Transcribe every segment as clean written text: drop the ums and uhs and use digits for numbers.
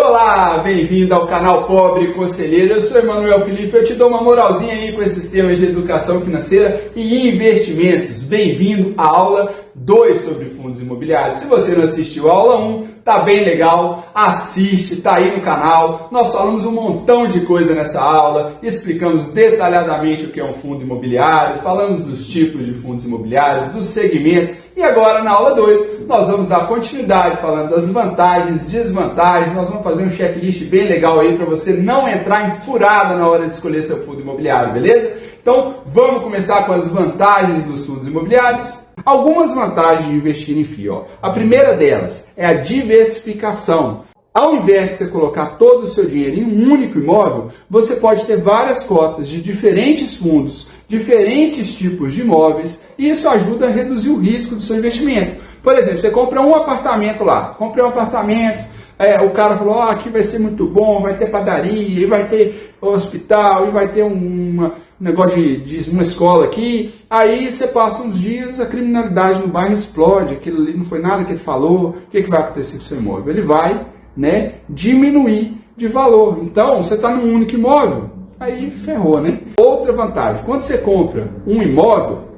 Olá, bem-vindo ao canal Pobre Conselheiro. Eu sou Emanuel Felipe, eu te dou uma moralzinha aí com esses temas de educação financeira e investimentos. Bem-vindo à aula 2 sobre fundos imobiliários. Se você não assistiu a aula 1, tá bem legal, assiste, tá aí no canal. Nós falamos um montão de coisa nessa aula, explicamos detalhadamente o que é um fundo imobiliário, falamos dos tipos de fundos imobiliários, dos segmentos e agora na aula 2 nós vamos dar continuidade falando das vantagens, desvantagens, nós vamos fazer um checklist bem legal aí para você não entrar em furada na hora de escolher seu fundo imobiliário, beleza? Então vamos começar com as vantagens dos fundos imobiliários. Algumas vantagens de investir em FII. A primeira delas é a diversificação. Ao invés de você colocar todo o seu dinheiro em um único imóvel, você pode ter várias cotas de diferentes fundos, diferentes tipos de imóveis, e isso ajuda a reduzir o risco do seu investimento. Por exemplo, você compra um apartamento lá, comprei um apartamento, o cara falou, aqui vai ser muito bom, vai ter padaria, e vai ter hospital, e vai ter um negócio de uma escola aqui. Aí você passa uns dias, a criminalidade no bairro explode, aquilo ali não foi nada que ele falou, o que vai acontecer com o seu imóvel? Ele vai, diminuir de valor. Então, você está num único imóvel, aí ferrou, né? Outra vantagem, quando você compra um imóvel,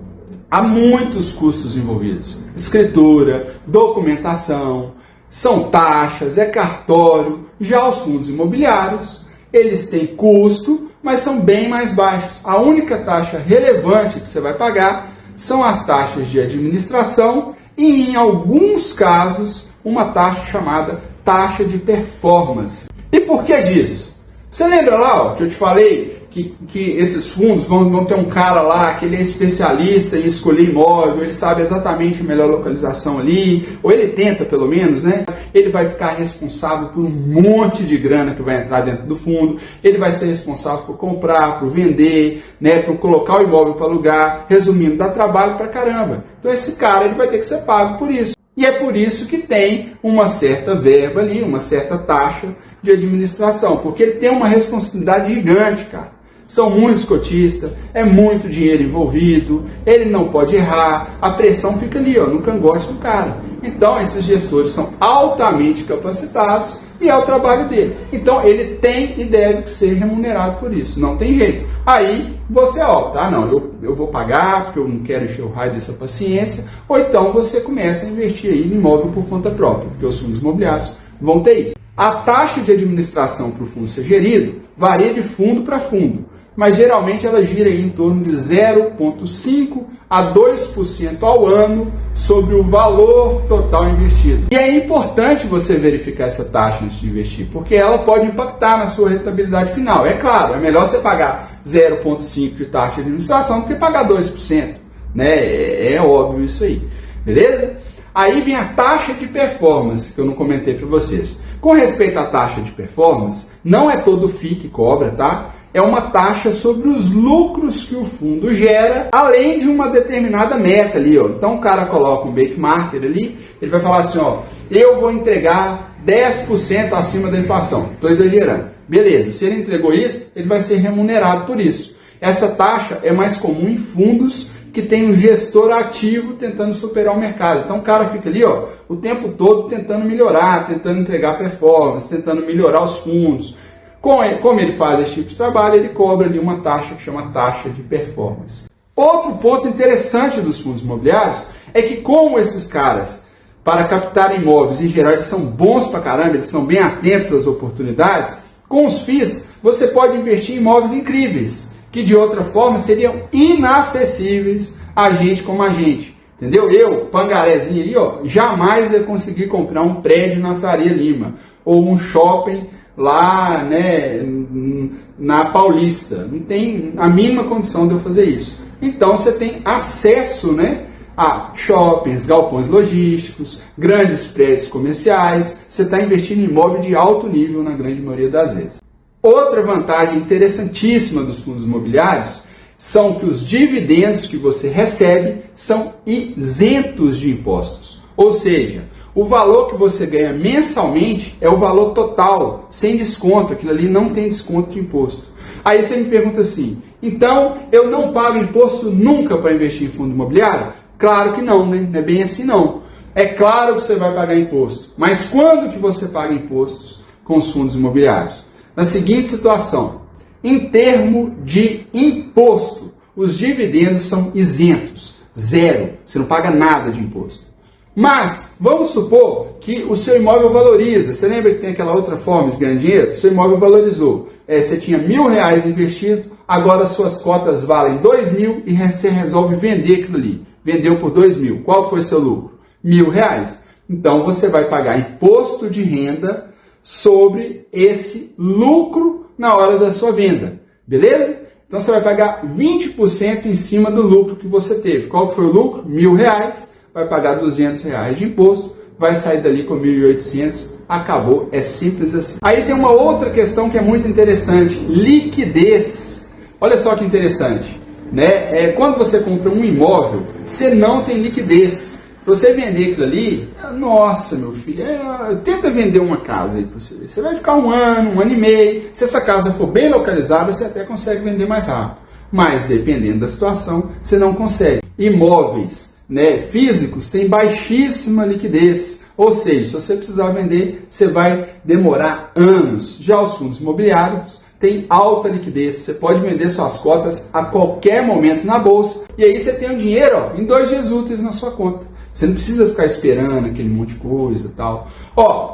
há muitos custos envolvidos. Escritura, documentação, são taxas, é cartório. Já os fundos imobiliários, eles têm custo, mas são bem mais baixos. A única taxa relevante que você vai pagar são as taxas de administração e, em alguns casos, uma taxa chamada taxa de performance. E por que disso? Você lembra lá que eu te falei que esses fundos vão ter um cara lá que ele é especialista em escolher imóvel, ele sabe exatamente a melhor localização ali, ou ele tenta pelo menos, né? Ele vai ficar responsável por um monte de grana que vai entrar dentro do fundo, ele vai ser responsável por comprar, por vender, por colocar o imóvel para alugar, resumindo, dá trabalho pra caramba. Então esse cara ele vai ter que ser pago por isso. E é por isso que tem uma certa verba ali, uma certa taxa de administração, porque ele tem uma responsabilidade gigante, cara. São muitos cotistas, é muito dinheiro envolvido, ele não pode errar, a pressão fica ali, no cangote do cara. Então, esses gestores são altamente capacitados e é o trabalho dele. Então, ele tem e deve ser remunerado por isso, não tem jeito. Aí, você opta, eu vou pagar porque eu não quero encher o raio dessa paciência, ou então você começa a investir aí em imóvel por conta própria, porque os fundos imobiliários vão ter isso. A taxa de administração para o fundo ser gerido varia de fundo para fundo, mas geralmente ela gira aí em torno de 0,5% a 2% ao ano sobre o valor total investido. E é importante você verificar essa taxa antes de investir, porque ela pode impactar na sua rentabilidade final. É claro, é melhor você pagar 0,5% de taxa de administração do que pagar 2%. É óbvio isso aí, beleza? Aí vem a taxa de performance, que eu não comentei para vocês. Com respeito à taxa de performance, não é todo FII que cobra, tá? É uma taxa sobre os lucros que o fundo gera, além de uma determinada meta ali, Então o cara coloca um benchmark ali, ele vai falar assim, eu vou entregar 10% acima da inflação. Estou exagerando. Beleza, se ele entregou isso, ele vai ser remunerado por isso. Essa taxa é mais comum em fundos que tem um gestor ativo tentando superar o mercado. Então o cara fica ali, o tempo todo tentando melhorar, tentando entregar performance, tentando melhorar os fundos. Como ele faz esse tipo de trabalho, ele cobra ali uma taxa que chama taxa de performance. Outro ponto interessante dos fundos imobiliários é que como esses caras, para captar imóveis, em geral, eles são bons pra caramba, eles são bem atentos às oportunidades, com os FIIs você pode investir em imóveis incríveis, que de outra forma seriam inacessíveis a gente como a gente. Entendeu? Eu, pangarézinho ali, jamais ia conseguir comprar um prédio na Faria Lima, ou um shopping lá, na Paulista. Não tem a mínima condição de eu fazer isso. Então você tem acesso, a shoppings, galpões logísticos, grandes prédios comerciais. Você está investindo em imóvel de alto nível na grande maioria das vezes. Outra vantagem interessantíssima dos fundos imobiliários são que os dividendos que você recebe são isentos de impostos. Ou seja, o valor que você ganha mensalmente é o valor total, sem desconto. Aquilo ali não tem desconto de imposto. Aí você me pergunta assim, então eu não pago imposto nunca para investir em fundo imobiliário? Claro que não, né? Não é bem assim não. É claro que você vai pagar imposto, mas quando que você paga impostos? com os fundos imobiliários? Na seguinte situação, em termo de imposto, os dividendos são isentos, zero, você não paga nada de imposto. Mas, vamos supor que o seu imóvel valoriza. Você lembra que tem aquela outra forma de ganhar dinheiro? O seu imóvel valorizou. Você tinha R$1.000 investido, agora as suas cotas valem R$2.000 e você resolve vender aquilo ali. Vendeu por R$2.000. Qual foi o seu lucro? R$1.000. Então, você vai pagar imposto de renda sobre esse lucro na hora da sua venda. Beleza? Então, você vai pagar 20% em cima do lucro que você teve. Qual que foi o lucro? R$1.000. Vai pagar R$200 de imposto, vai sair dali com 1.800, acabou, é simples assim. Aí tem uma outra questão que é muito interessante, liquidez. Olha só que interessante, né? Quando você compra um imóvel, você não tem liquidez. Para você vender aquilo ali, nossa, meu filho, tenta vender uma casa aí para você ver. Você vai ficar um ano e meio, se essa casa for bem localizada, você até consegue vender mais rápido. Mas, dependendo da situação, você não consegue. Imóveis, né, físicos têm baixíssima liquidez, ou seja, se você precisar vender, você vai demorar anos. Já os fundos imobiliários têm alta liquidez, você pode vender suas cotas a qualquer momento na bolsa, e aí você tem o dinheiro em 2 dias úteis na sua conta. Você não precisa ficar esperando aquele monte de coisa e tal.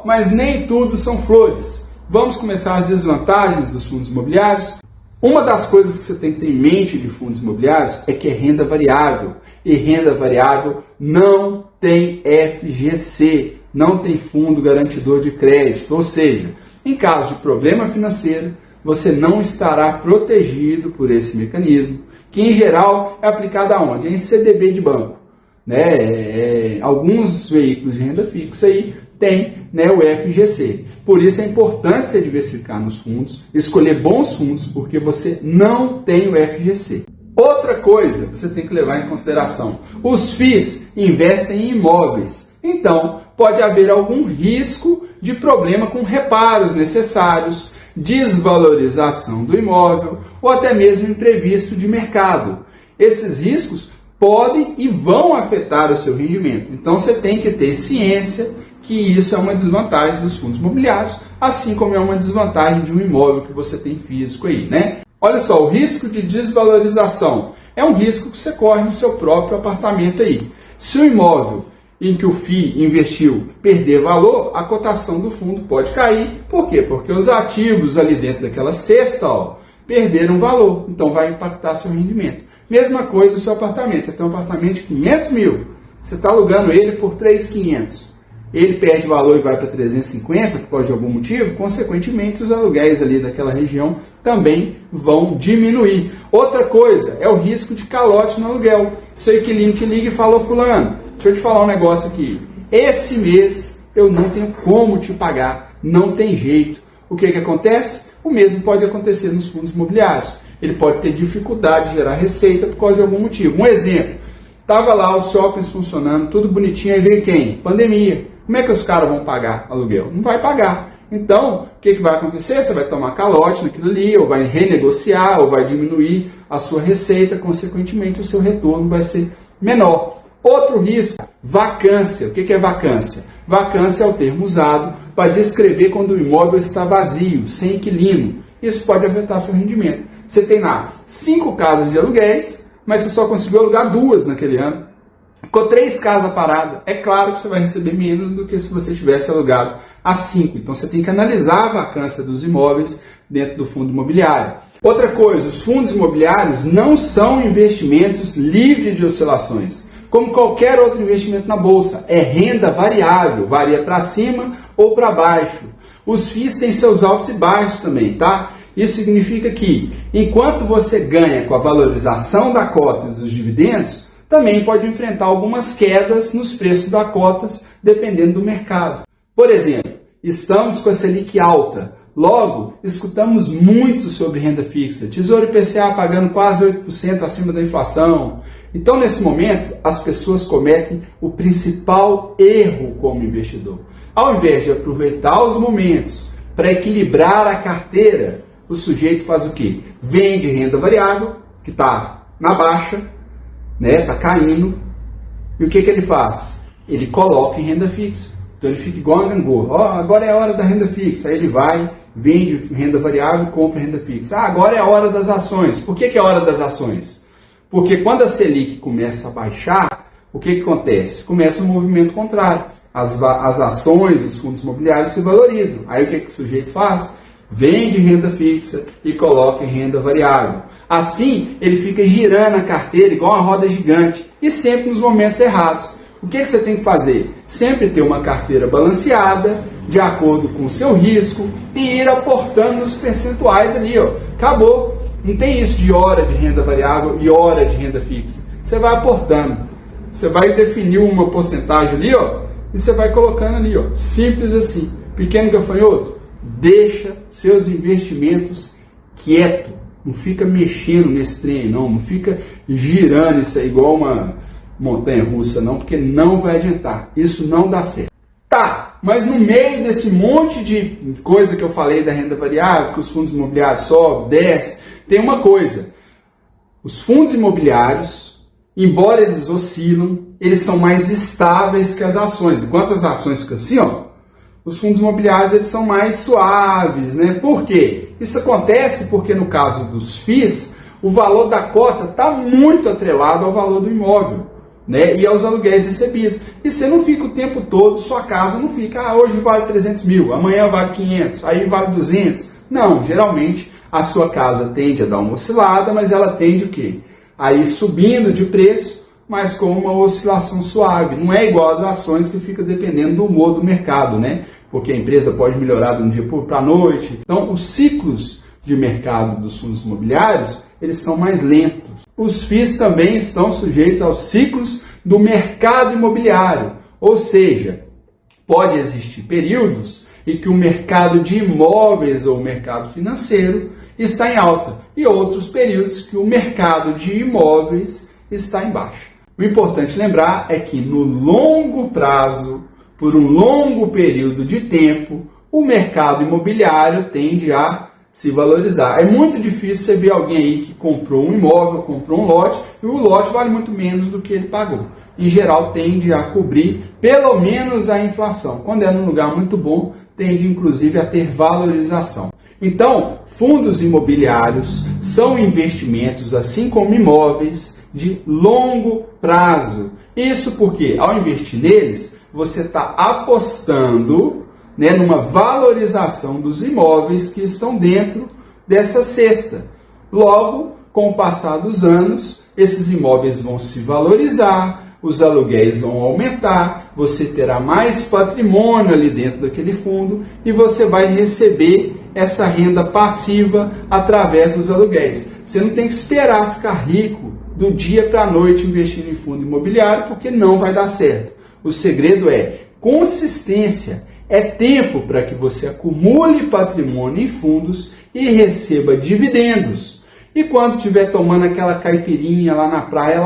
Mas nem tudo são flores. Vamos começar as desvantagens dos fundos imobiliários. Uma das coisas que você tem que ter em mente de fundos imobiliários é que é renda variável. E renda variável não tem FGC, não tem fundo garantidor de crédito. Ou seja, em caso de problema financeiro, você não estará protegido por esse mecanismo, que em geral é aplicado aonde? Em CDB de banco. Alguns veículos de renda fixa aí tem, né, o FGC. Por isso é importante você diversificar nos fundos, escolher bons fundos, porque você não tem o FGC. Outra coisa que você tem que levar em consideração, os FIIs investem em imóveis, então pode haver algum risco de problema com reparos necessários, desvalorização do imóvel ou até mesmo imprevisto de mercado. Esses riscos podem e vão afetar o seu rendimento, então você tem que ter ciência que isso é uma desvantagem dos fundos imobiliários, assim como é uma desvantagem de um imóvel que você tem físico aí, né? Olha só, o risco de desvalorização é um risco que você corre no seu próprio apartamento aí. Se o imóvel em que o FII investiu perder valor, a cotação do fundo pode cair. Por quê? Porque os ativos ali dentro daquela cesta perderam valor, então vai impactar seu rendimento. Mesma coisa o seu apartamento, você tem um apartamento de 500 mil, você está alugando ele por 3.500. Ele perde valor e vai para 350 por causa de algum motivo, consequentemente os aluguéis ali daquela região também vão diminuir. Outra coisa é o risco de calote no aluguel. Seu inquilino te liga e fala: fulano, deixa eu te falar um negócio aqui, esse mês eu não tenho como te pagar, não tem jeito. O que acontece? O mesmo pode acontecer nos fundos imobiliários. Ele pode ter dificuldade de gerar receita por causa de algum motivo. Um exemplo, estava lá os shoppings funcionando, tudo bonitinho, aí veio quem? Pandemia. Como é que os caras vão pagar aluguel? Não vai pagar. Então, o que vai acontecer? Você vai tomar calote naquilo ali, ou vai renegociar, ou vai diminuir a sua receita, consequentemente o seu retorno vai ser menor. Outro risco, vacância. O que é vacância? Vacância é o termo usado para descrever quando o imóvel está vazio, sem inquilino. Isso pode afetar seu rendimento. Você tem lá 5 casas de aluguéis, mas você só conseguiu alugar 2 naquele ano. Ficou 3 casas paradas. É claro que você vai receber menos do que se você tivesse alugado a 5. Então você tem que analisar a vacância dos imóveis dentro do fundo imobiliário. Outra coisa, os fundos imobiliários não são investimentos livres de oscilações. Como qualquer outro investimento na bolsa, é renda variável, varia para cima ou para baixo. Os FIIs têm seus altos e baixos também, tá? Isso significa que, enquanto você ganha com a valorização da cota e dos dividendos, também pode enfrentar algumas quedas nos preços das cotas, dependendo do mercado. Por exemplo, estamos com a Selic alta, logo, escutamos muito sobre renda fixa, Tesouro IPCA pagando quase 8% acima da inflação. Então, nesse momento, as pessoas cometem o principal erro como investidor. Ao invés de aproveitar os momentos para equilibrar a carteira, o sujeito faz o quê? Vende renda variável, que está na baixa, está caindo, e o que ele faz? Ele coloca em renda fixa. Então ele fica igual a gangorra. Agora é a hora da renda fixa. Aí ele vai, vende renda variável, compra renda fixa. Agora é a hora das ações. Por que é a hora das ações? Porque quando a Selic começa a baixar, o que acontece? Começa um movimento contrário. As ações, os fundos imobiliários se valorizam. Aí o que o sujeito faz? Vende renda fixa e coloca em renda variável. Assim, ele fica girando a carteira igual uma roda gigante e sempre nos momentos errados. O que você tem que fazer? Sempre ter uma carteira balanceada, de acordo com o seu risco, e ir aportando nos percentuais ali. Acabou. Não tem isso de hora de renda variável e hora de renda fixa. Você vai aportando. Você vai definir uma porcentagem ali, e você vai colocando ali. Simples assim. Pequeno gafanhoto, deixa seus investimentos quietos. Não fica mexendo nesse trem, não fica girando isso aí igual uma montanha russa, não, porque não vai adiantar. Isso não dá certo. Tá, mas no meio desse monte de coisa que eu falei da renda variável, que os fundos imobiliários sobem, descem, tem uma coisa. Os fundos imobiliários, embora eles oscilam, eles são mais estáveis que as ações. Enquanto as ações ficam assim, os fundos imobiliários eles são mais suaves, né? Por quê? Isso acontece porque no caso dos FIIs, o valor da cota está muito atrelado ao valor do imóvel, né? E aos aluguéis recebidos. E você não fica o tempo todo, sua casa não fica, hoje vale 300 mil, amanhã vale 500, aí vale 200. Não, geralmente a sua casa tende a dar uma oscilada, mas ela tende o quê? A ir subindo de preço, mas com uma oscilação suave. Não é igual às ações que fica dependendo do humor do mercado, né? Porque a empresa pode melhorar de um dia para a noite. Então, os ciclos de mercado dos fundos imobiliários, eles são mais lentos. Os FIIs também estão sujeitos aos ciclos do mercado imobiliário. Ou seja, pode existir períodos em que o mercado de imóveis ou o mercado financeiro está em alta e outros períodos que o mercado de imóveis está em baixa. O importante lembrar é que no longo prazo, por um longo período de tempo, o mercado imobiliário tende a se valorizar. É muito difícil você ver alguém aí que comprou um imóvel, comprou um lote, e o lote vale muito menos do que ele pagou. Em geral, tende a cobrir pelo menos a inflação. Quando é num lugar muito bom, tende inclusive a ter valorização. Então, fundos imobiliários são investimentos, assim como imóveis, de longo prazo. Isso porque, ao investir neles, você está apostando, né, numa valorização dos imóveis que estão dentro dessa cesta. Logo, com o passar dos anos, esses imóveis vão se valorizar, os aluguéis vão aumentar, você terá mais patrimônio ali dentro daquele fundo e você vai receber essa renda passiva através dos aluguéis. Você não tem que esperar ficar rico do dia para a noite investindo em fundo imobiliário, porque não vai dar certo. O segredo é consistência, é tempo para que você acumule patrimônio em fundos e receba dividendos. E quando estiver tomando aquela caipirinha lá na praia,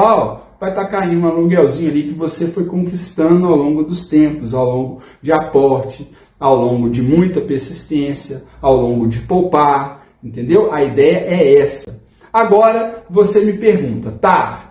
vai estar caindo um aluguelzinho ali que você foi conquistando ao longo dos tempos, ao longo de aporte, ao longo de muita persistência, ao longo de poupar, entendeu? A ideia é essa. Agora você me pergunta,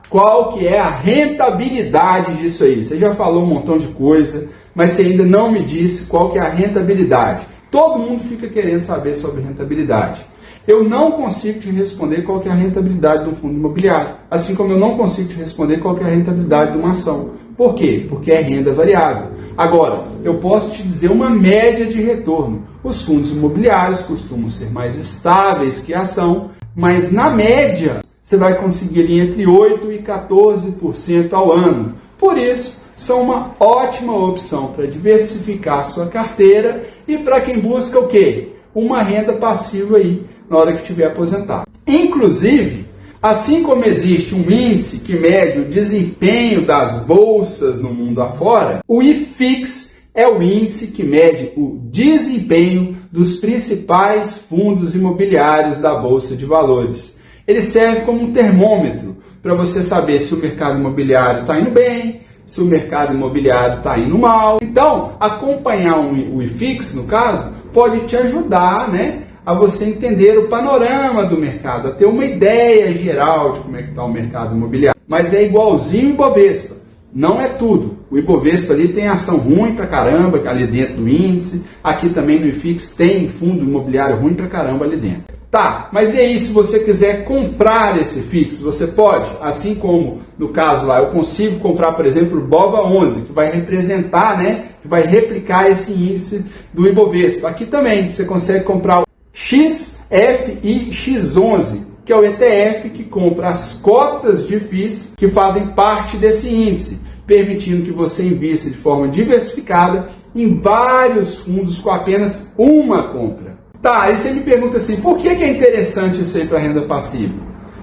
qual que é a rentabilidade disso aí? Você já falou um montão de coisa, mas você ainda não me disse qual que é a rentabilidade. Todo mundo fica querendo saber sobre rentabilidade. Eu não consigo te responder qual que é a rentabilidade de um fundo imobiliário, assim como eu não consigo te responder qual que é a rentabilidade de uma ação. Por quê? Porque é renda variável. Agora, eu posso te dizer uma média de retorno. Os fundos imobiliários costumam ser mais estáveis que a ação, mas na média você vai conseguir ali entre 8% e 14% ao ano. Por isso, são uma ótima opção para diversificar a sua carteira e para quem busca o quê? Uma renda passiva aí na hora que estiver aposentado. Inclusive, assim como existe um índice que mede o desempenho das bolsas no mundo afora, o IFIX é o índice que mede o desempenho dos principais fundos imobiliários da Bolsa de Valores. Ele serve como um termômetro para você saber se o mercado imobiliário está indo bem, se o mercado imobiliário está indo mal. Então, acompanhar o IFIX, no caso, pode te ajudar, né, a você entender o panorama do mercado, a ter uma ideia geral de como é que está o mercado imobiliário. Mas é igualzinho o Bovespa. não é tudo. O Ibovespa ali tem ação ruim pra caramba ali dentro do índice. Aqui também no IFIX tem fundo imobiliário ruim pra caramba ali dentro. Tá, mas e aí se você quiser comprar esse FIX? Você pode, assim como no caso lá, eu consigo comprar, por exemplo, o BOVA11, que vai representar, que vai replicar esse índice do Ibovespa. Aqui também você consegue comprar o XFIX11, que é o ETF que compra as cotas de FIIs que fazem parte desse índice, permitindo que você invista de forma diversificada em vários fundos com apenas uma compra. Tá, aí você me pergunta assim, por que é interessante isso aí para renda passiva?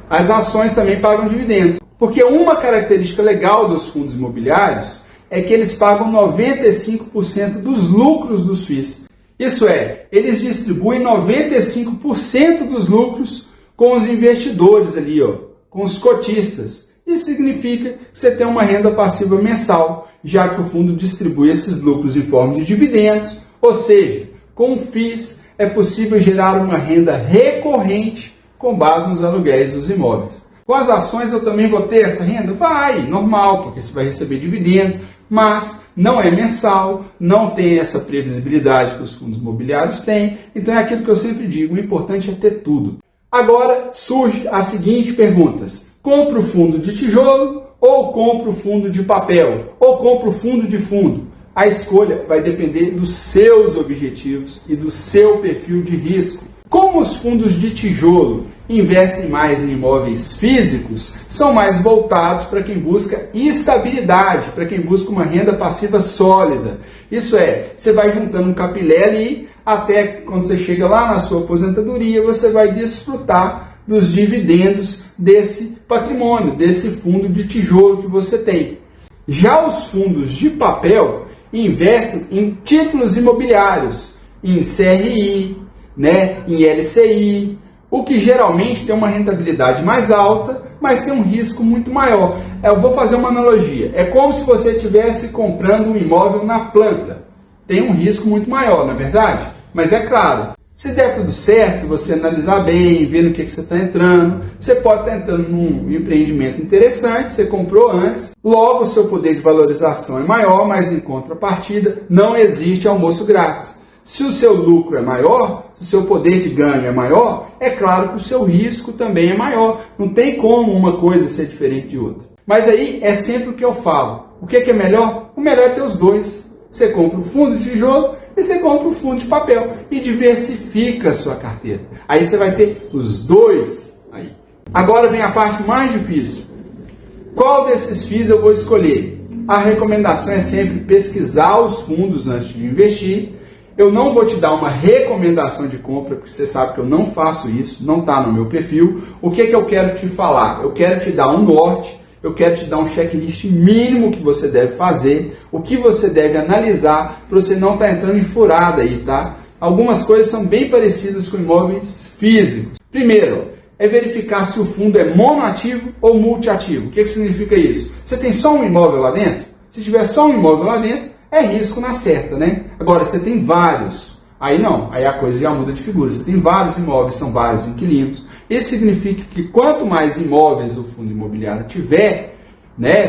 As ações também pagam dividendos, porque uma característica legal dos fundos imobiliários é que eles pagam 95% dos lucros dos FIIs. Isso é, eles distribuem 95% dos lucros com os investidores ali, com os cotistas. Isso significa que você tem uma renda passiva mensal, já que o fundo distribui esses lucros em forma de dividendos, ou seja, com FIIs é possível gerar uma renda recorrente com base nos aluguéis dos imóveis. Com as ações eu também vou ter essa renda? Vai, normal, porque você vai receber dividendos, mas não é mensal, não tem essa previsibilidade que os fundos imobiliários têm, então é aquilo que eu sempre digo, o importante é ter tudo. Agora surge a seguinte pergunta: compro o fundo de tijolo ou compro o fundo de papel? Ou compro o fundo de fundo? A escolha vai depender dos seus objetivos e do seu perfil de risco. Como os fundos de tijolo investem mais em imóveis físicos, são mais voltados para quem busca estabilidade, para quem busca uma renda passiva sólida. Isso é, você vai juntando um capilé ali, até quando você chega lá na sua aposentadoria, você vai desfrutar dos dividendos desse patrimônio, desse fundo de tijolo que você tem. Já os fundos de papel investem em títulos imobiliários, em CRI, em LCI, o que geralmente tem uma rentabilidade mais alta, mas tem um risco muito maior. Eu vou fazer uma analogia. É como se você estivesse comprando um imóvel na planta. Tem um risco muito maior, não é verdade? Mas é claro, se der tudo certo, se você analisar bem, ver no que você está entrando, você pode estar entrando num empreendimento interessante, você comprou antes, logo o seu poder de valorização é maior, mas em contrapartida não existe almoço grátis. Se o seu lucro é maior, se o seu poder de ganho é maior, é claro que o seu risco também é maior. Não tem como uma coisa ser diferente de outra. Mas aí é sempre o que eu falo. O que é melhor? O melhor é ter os dois. Você compra o fundo de tijolo e você compra o fundo de papel e diversifica a sua carteira. Aí você vai ter os dois aí. Agora vem a parte mais difícil. Qual desses FIIs eu vou escolher? A recomendação é sempre pesquisar os fundos antes de investir. Eu não vou te dar uma recomendação de compra, porque você sabe que eu não faço isso, não está no meu perfil. O que eu quero te falar? Eu quero te dar um norte, eu quero te dar um checklist mínimo que você deve fazer, o que você deve analisar para você não estar entrando em furada aí, tá? Algumas coisas são bem parecidas com imóveis físicos. Primeiro, é verificar se o fundo é monoativo ou multiativo. O que significa isso? Você tem só um imóvel lá dentro? Se tiver só um imóvel lá dentro, é risco na certa, Agora, você tem vários, aí não, aí a coisa já muda de figura. Você tem vários imóveis, são vários inquilinos. Isso significa que quanto mais imóveis o fundo imobiliário tiver,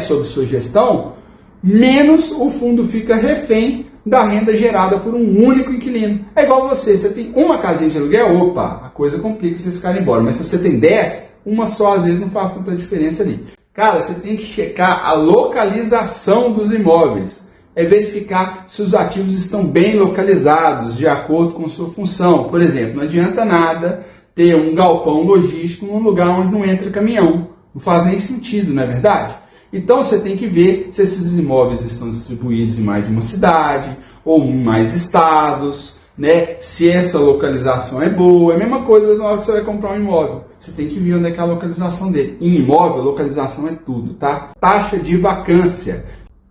sob sua gestão, menos o fundo fica refém da renda gerada por um único inquilino. É igual você tem uma casinha de aluguel, opa, a coisa complica se vocês ficarem embora. Mas se você tem 10, uma só às vezes não faz tanta diferença ali. Cara, você tem que checar a localização dos imóveis. É verificar se os ativos estão bem localizados, de acordo com sua função. Por exemplo, não adianta nada ter um galpão logístico num lugar onde não entra caminhão. Não faz nem sentido, não é verdade? Então você tem que ver se esses imóveis estão distribuídos em mais de uma cidade, ou em mais estados, se essa localização é boa. É a mesma coisa na hora que você vai comprar um imóvel. Você tem que ver onde é que é a localização dele. Em imóvel, localização é tudo, tá? Taxa de vacância.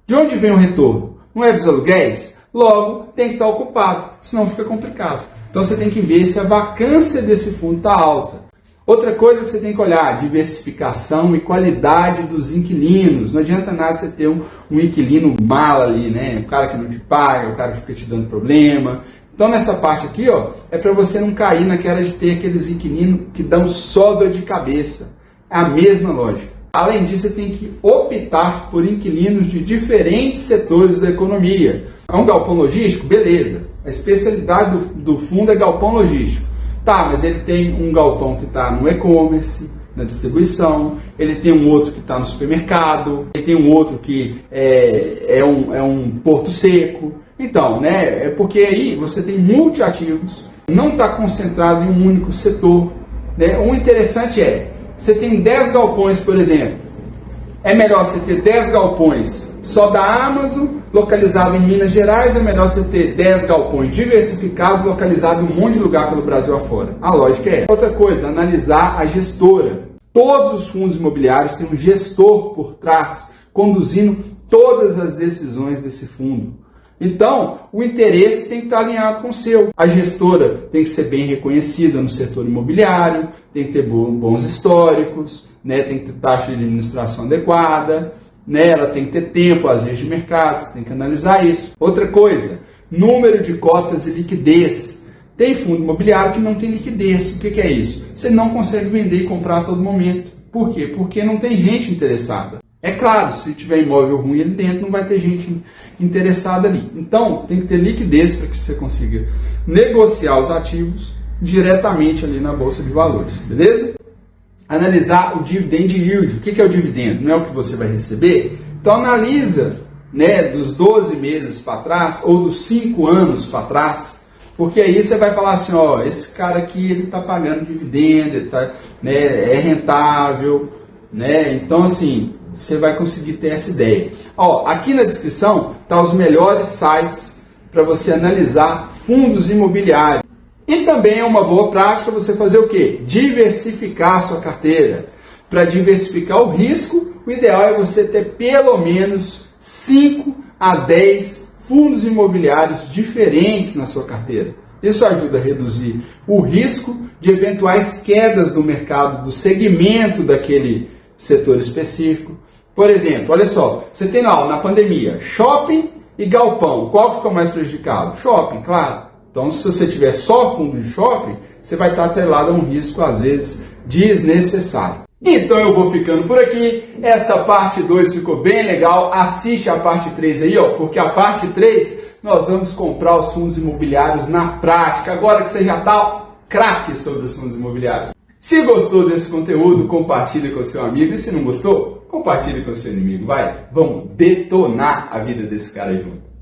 De onde vem o retorno? Não é dos aluguéis? Logo, tem que estar ocupado, senão fica complicado. Então você tem que ver se a vacância desse fundo está alta. Outra coisa que você tem que olhar, diversificação e qualidade dos inquilinos. Não adianta nada você ter um inquilino mala ali, O cara que não te paga, o cara que fica te dando problema. Então nessa parte aqui, é para você não cair naquela de ter aqueles inquilinos que dão só dor de cabeça. É a mesma lógica. Além disso, você tem que optar por inquilinos de diferentes setores da economia. É um galpão logístico? Beleza. A especialidade do fundo é galpão logístico. Tá, mas ele tem um galpão que está no e-commerce, na distribuição, ele tem um outro que está no supermercado, ele tem um outro que é um porto seco. Então, né, é porque aí você tem multiativos, não está concentrado em um único setor. Né? O interessante você tem 10 galpões, por exemplo. É melhor você ter 10 galpões só da Amazon, localizado em Minas Gerais, ou é melhor você ter 10 galpões diversificados, localizados em um monte de lugar pelo Brasil afora? A lógica é essa. Outra coisa, analisar a gestora. Todos os fundos imobiliários têm um gestor por trás, conduzindo todas as decisões desse fundo. Então, o interesse tem que estar alinhado com o seu. A gestora tem que ser bem reconhecida no setor imobiliário, tem que ter bons históricos, né? Tem que ter taxa de administração adequada, né? Ela tem que ter tempo, às vezes, de mercado, você tem que analisar isso. Outra coisa, número de cotas e liquidez. Tem fundo imobiliário que não tem liquidez. O que é isso? Você não consegue vender e comprar a todo momento. Por quê? Porque não tem gente interessada. É claro, se tiver imóvel ruim ali dentro, não vai ter gente interessada ali. Então, tem que ter liquidez para que você consiga negociar os ativos diretamente ali na Bolsa de Valores, beleza? Analisar o dividend yield. O que é o dividendo? Não é o que você vai receber? Então, analisa, né, dos 12 meses para trás ou dos 5 anos para trás, porque aí você vai falar assim, ó, esse cara aqui ele está pagando dividendo, ele tá, né, é rentável, né? Então, assim, você vai conseguir ter essa ideia. Ó, aqui na descrição tá os melhores sites para você analisar fundos imobiliários. E também é uma boa prática você fazer o quê? Diversificar a sua carteira. Para diversificar o risco, o ideal é você ter pelo menos 5 a 10 fundos imobiliários diferentes na sua carteira. Isso ajuda a reduzir o risco de eventuais quedas no mercado, do segmento daquele setor específico. Por exemplo, olha só, você tem lá na pandemia, shopping e galpão. Qual ficou mais prejudicado? Shopping, claro. Então, se você tiver só fundo de shopping, você vai estar atrelado a um risco, às vezes, desnecessário. Então, eu vou ficando por aqui. Essa parte 2 ficou bem legal. Assiste a parte 3 aí, ó, porque a parte 3 nós vamos comprar os fundos imobiliários na prática. Agora que você já está craque sobre os fundos imobiliários. Se gostou desse conteúdo, compartilhe com o seu amigo. E se não gostou, compartilhe com o seu inimigo. Vai, vamos detonar a vida desse cara junto.